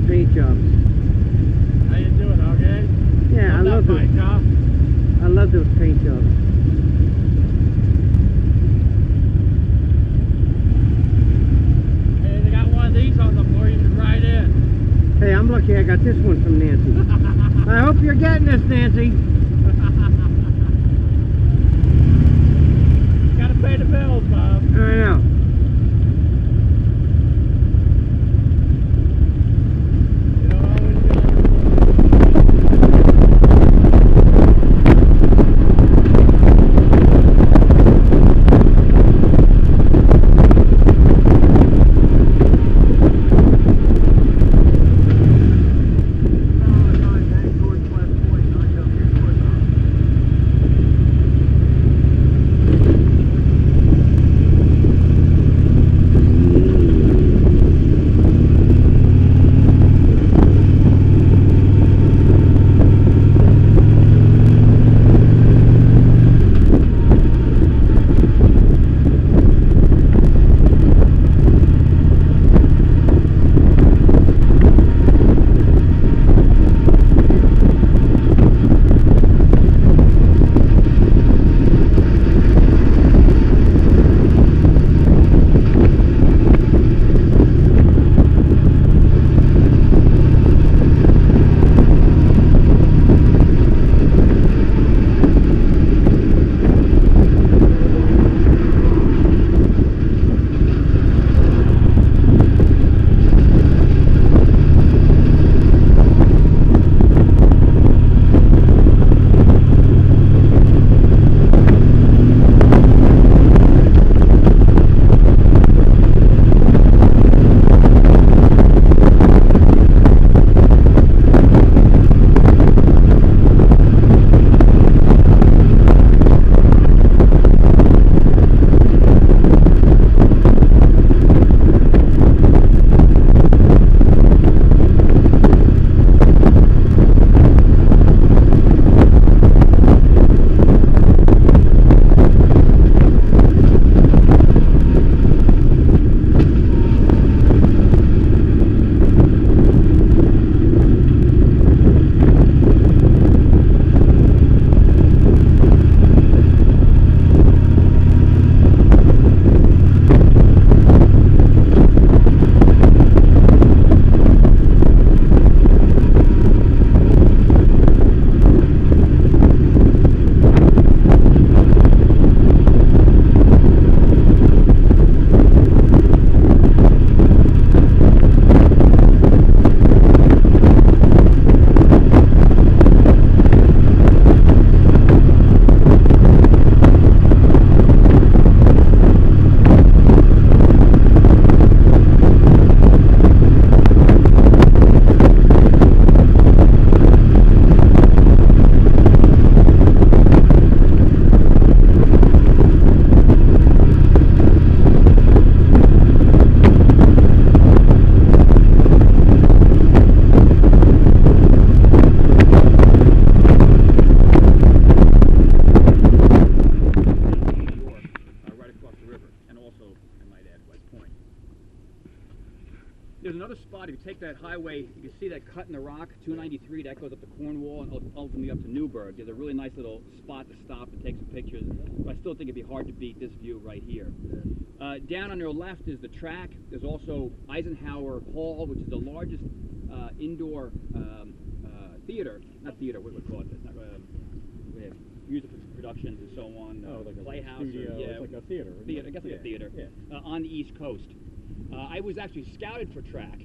paint jobs. How you doing, okay? Yeah, I love those. I love those paint jobs. Hey, they got one of these on the floor. You should ride in. Hey, I'm lucky I got this one from Nancy. I hope you're getting this, Nancy. Gotta pay the bills, Bob. I know. There's another spot, if you take that highway, you can see that cut in the rock, 293, that goes up to Cornwall and ultimately up to Newburgh. There's a really nice little spot to stop and take some pictures, but I still think it'd be hard to beat this view right here. Down on your left is the track. There's also Eisenhower Hall, which is the largest indoor theater, not theater, what do we call it? It's not, we have music productions and so on. Like a playhouse, studio, yeah, it's like a theater. I guess like a theater, on the East Coast. I was actually scouted for track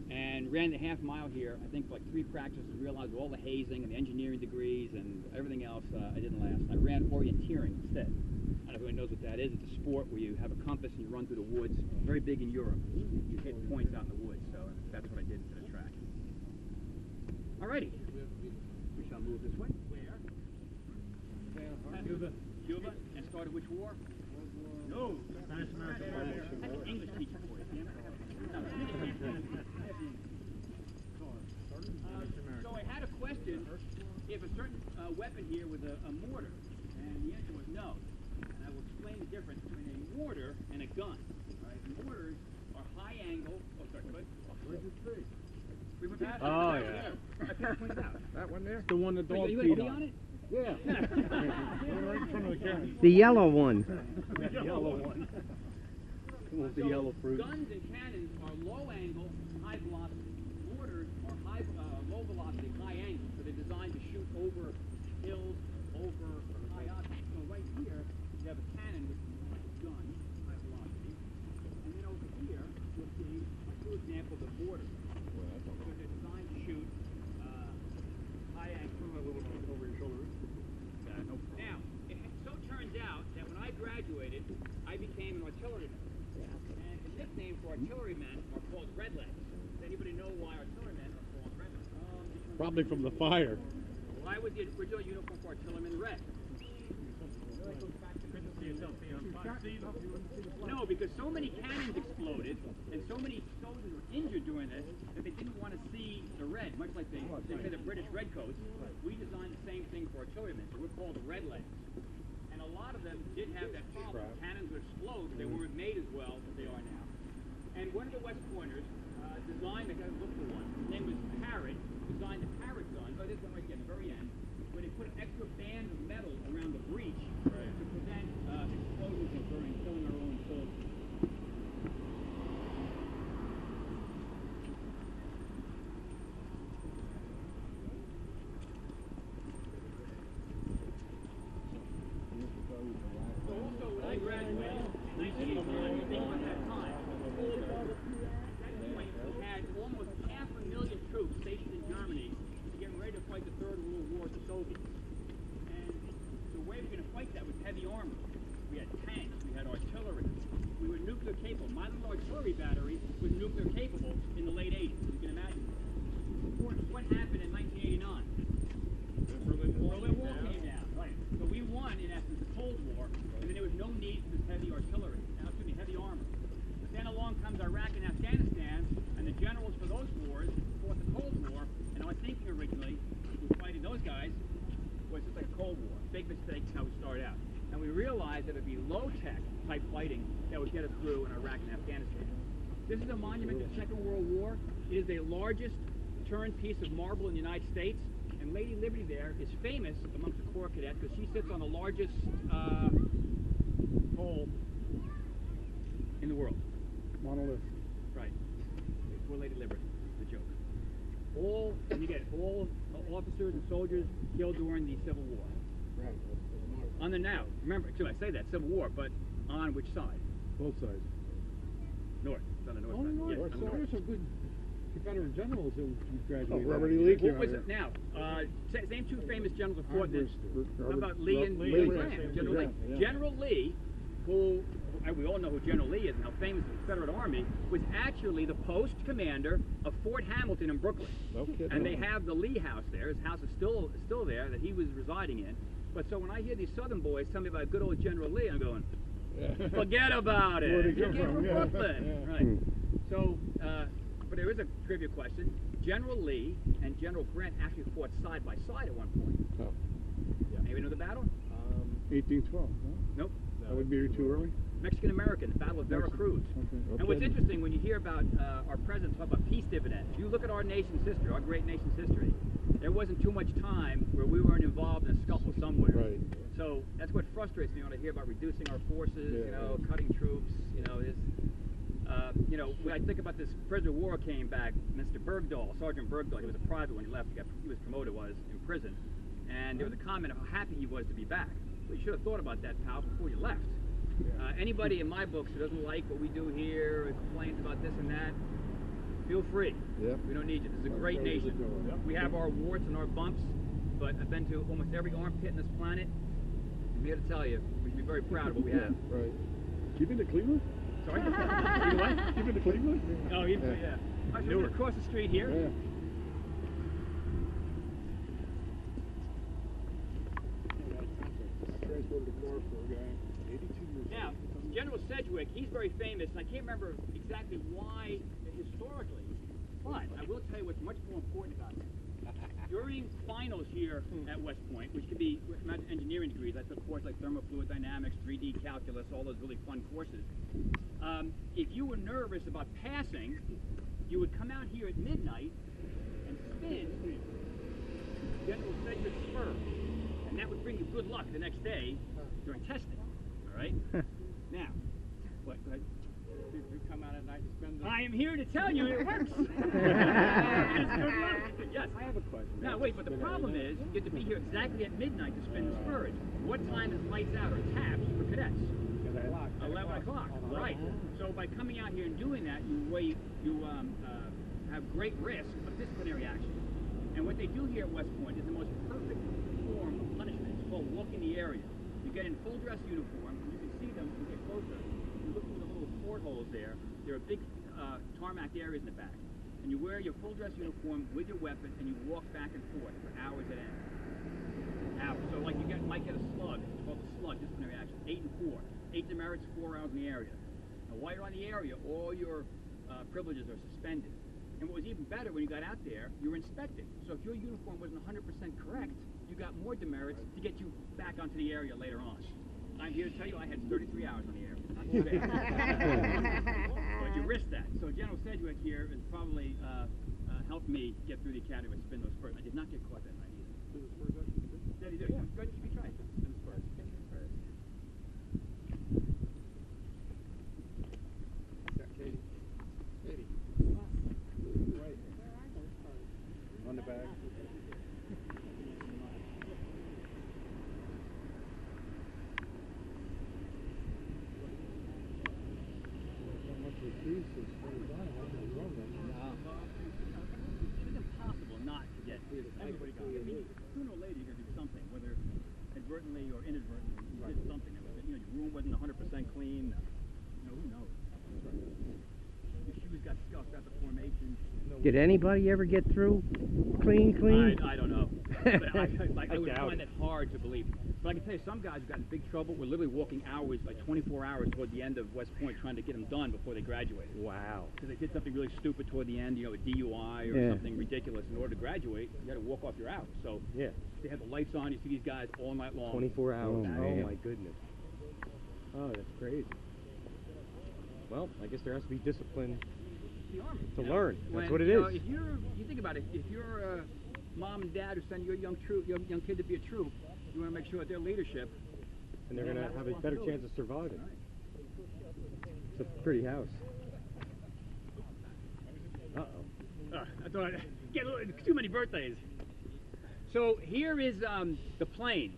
and ran the half mile here, I think, for like 3 practices, and realized with all the hazing and the engineering degrees and everything else, I didn't last. I ran orienteering instead. I don't know if anyone knows what that is. It's a sport where you have a compass and you run through the woods. Very big in Europe. You hit points out in the woods, so that's what I did for the track. Alrighty. We shall move this way. Where? Cuba. Cuba? And start at which war? No. Spanish American War. That's an English teacher for you, damn it. So I had a question if a certain weapon here was a mortar, and the answer was no. And I will explain the difference between a mortar and a gun. All right, mortars are high angle. Oh, sorry, go ahead. Where's the tree? We went past it. Oh, yeah. I pointed out. That one there? The one the Wait, dog you peed had on. it? Yeah. Right in front of the camera. The yellow one. The yellow one. So The yellow fruit. guns and cannons are low angle, high velocity. Mortars are low velocity, high angle. So they're designed to shoot over hills, over high objects. So right here, you have a cannon with a gun, high velocity. And then over here, you'll see, like for example, the mortar. So they're designed to shoot high angle. Over your shoulder. Now, it so turns out that when I graduated, I became an artilleryman. And the nickname for artillerymen are called redlegs. Does anybody know why artillerymen are called redlegs? Probably from the fire. Why was the original uniform for artillerymen red? No, because so many cannons exploded and so many soldiers were injured during this that they didn't want to see the red, much like they say the British redcoats. We designed the same thing for artillerymen, so we're called redlegs. And a lot of them did have that problem. Cannons would explode, but they weren't made as well as they are now. And one of the West Pointers designed, I got to look for one, his name was Parrott, designed the Parrott gun, oh, this one right here at the very end, where they put an extra band of metal around the breech to prevent explosions occurring, killing our own soldiers. So also when I graduated, 1989, think about that time, older. At that point, we had almost 500,000 troops stationed in Germany getting ready to fight the Third World War with the Soviets. And the way we were going to fight that was heavy armor. We had tanks, we had artillery, we were nuclear capable. My little artillery battery was nuclear capable in the late 80s, you can imagine. What happened in 1989? The Berlin Wall came down. Right. So we won, in essence, the Cold War, and then there was no need for this heavy artillery, heavy armor. But then along comes Iraq and Afghanistan, and the generals for those wars fought the Cold War, and our thinking originally, was fighting those guys, was just like a Cold War. Big mistake how we started out. And we realized that it would be low-tech type fighting that would get us through in Iraq and Afghanistan. This is a monument to the Second World War. It is the largest turned piece of marble in the United States. And Lady Liberty there is famous amongst the Corps cadets because she sits on the largest pole in the world. Monolith. Right. For Lady Liberty, the joke. And you get it, all officers and soldiers killed during the Civil War. Right. On the now, remember, I say that, Civil War, but on which side? Both sides. North. It's on the north Oh, side. north. Yeah, on the So north. there's some good Confederate generals who graduated. Robert E. Lee came What was it now? Same two famous generals who fought this. How about Lee and Grant? General Lee. Yeah. General Lee, who we all know who General Lee is and how famous the Confederate Army, was actually the post commander of Fort Hamilton in Brooklyn. No kidding. And they have the Lee House there. His house is still there that he was residing in. But so when I hear these Southern boys tell me about good old General Lee, I'm going, forget about it. Where'd he He come came from? from Yeah. Brooklyn. Yeah. Right. So, but there is a trivia question. General Lee and General Grant actually fought side by side at one point. Oh. Anybody know the battle? 1812. No? Nope. That would be too early. Mexican-American, the Battle of Veracruz. Okay. And what's interesting when you hear about our president talk about peace dividends, you look at our nation's history, our great nation's history, there wasn't too much time where we weren't involved in a scuffle somewhere. Right. So that's what frustrates me when I hear about reducing our forces, Yeah. cutting troops, when I think about this prisoner of war came back, Mr. Bergdahl, Sergeant Bergdahl, he was a private when he left, he was promoted, in prison, and there was a comment of how happy he was to be back. Well, you should have thought about that, pal, before you left. Anybody in my books who doesn't like what we do here, or complains about this and that, feel free. Yep. We don't need you. This is a great nation. We have our warts and our bumps, but I've been to almost every armpit in this planet. I'm here to tell you, we should be very proud of what we have. Right. You been to Cleveland? Sorry? You what? You been to Cleveland? Oh, yeah. I was across the street here. Yeah. Transported a car for a guy, 82 years Now, General Sedgwick, he's very famous, and I can't remember exactly why historically, but I will tell you what's much more important about him. During finals here at West Point, which could be engineering degrees, I took courses like thermofluid dynamics, 3D calculus, all those really fun courses. If you were nervous about passing, you would come out here at midnight and spin General Sedgwick's spur. And that would bring you good luck the next day during testing. All right? Now, what? Go ahead. You come out at night and spend the... I am here to tell you it works. It is good luck. Yes. I have a question. Now wait, but the problem is you have to be here exactly at midnight to spin the spurs. What time is lights out or taps for cadets? 11 o'clock. Right. So by coming out here and doing that, you have great risk of disciplinary action. And what they do here at West Point is the most perfect form of punishment. It's called walking the area. You get in full dress uniform, and you can see them when you get closer. You look through the little portholes there. There are big tarmac areas in the back. And you wear your full dress uniform with your weapon, and you walk back and forth for hours at end. Hours. So like you might get a slug. It's called a slug, disciplinary action. 8 and 4. 8 demerits, 4 hours in the area. Now while you're on the area, all your privileges are suspended. And what was even better, when you got out there, you were inspected. So if your uniform wasn't 100% correct, you got more demerits to get you back onto the area later on. I'm here to tell you I had 33 hours on the area. Not too bad. But you risked that. So General Sedgwick here has probably helped me get through the academy and spin those spurs. I did not get caught that night either. Did the spurs actually spin? Yeah, he did. Yeah. Go ahead, you try it. Spin the spurs. Spin the spurs. Yeah, Katie. Katie. Right. On the bag. It is impossible not to get everybody going. I mean, sooner or later you're going to do something, whether advertently or inadvertently. You did something. Your room wasn't 100% clean. Who knows? Your shoes got scuffed at the formation. Did anybody ever get through clean? I don't know. But I would find it hard to believe. But I can tell you, some guys who got in big trouble were literally walking hours, like 24 hours toward the end of West Point, trying to get them done before they graduated. Wow. Because they did something really stupid toward the end, a DUI or something ridiculous. In order to graduate, you got to walk off your hours. So they had the lights on. You see these guys all night long. 24 hours. Oh my goodness. Oh, that's crazy. Well, I guess there has to be discipline The Army, to learn. That's what it is. is. If you think about it, if you're mom and dad who send your young kid to be a troop, you want to make sure that their leadership, And they're going to have a better chance of surviving. It's a pretty house. Uh-oh. I thought I'd get too many birthdays. So here is the plane.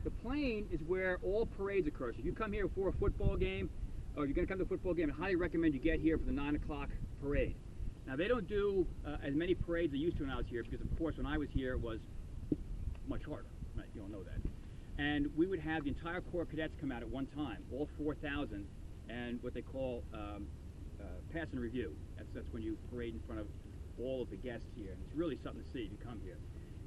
The plane is where all parades occur. So if you come here for a football game, or you're going to come to a football game, I highly recommend you get here for the 9 o'clock parade. Now they don't do as many parades as they used to when I was here, because of course when I was here it was much harder. Right? You all know that. And we would have the entire Corps of Cadets come out at one time, all 4,000, and what they call pass and review. That's when you parade in front of all of the guests here. And it's really something to see if you come here.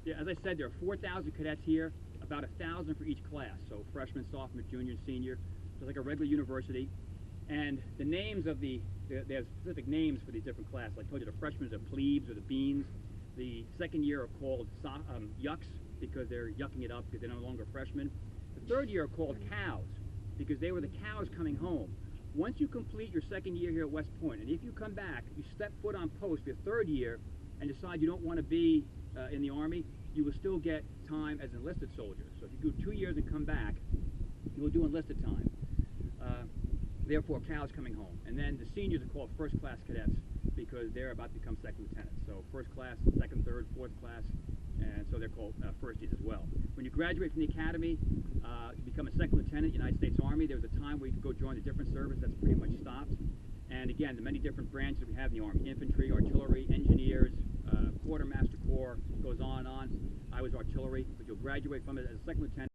Yeah, as I said, there are 4,000 cadets here, about 1,000 for each class. So freshman, sophomore, junior, and senior. So like a regular university. And the names of they have specific names for these different classes. Like I told you, the freshmen are the plebes or the beans. The second year are called yucks because they're yucking it up because they're no longer freshmen. The third year are called cows because they were the cows coming home. Once you complete your second year here at West Point, and if you come back, you step foot on post for your third year and decide you don't want to be in the Army, you will still get time as an enlisted soldier. So if you do 2 years and come back, you will do enlisted time. Therefore, cows coming home. And then the seniors are called first class cadets because they're about to become second lieutenants. So first class, second, third, fourth class, and so they're called firsties as well. When you graduate from the academy, you become a second lieutenant in the United States Army. There was a time where you could go join a different service. That's pretty much stopped. And again, the many different branches we have in the Army: infantry, artillery, engineers, quartermaster corps, goes on and on. I was artillery, but you'll graduate from it as a second lieutenant.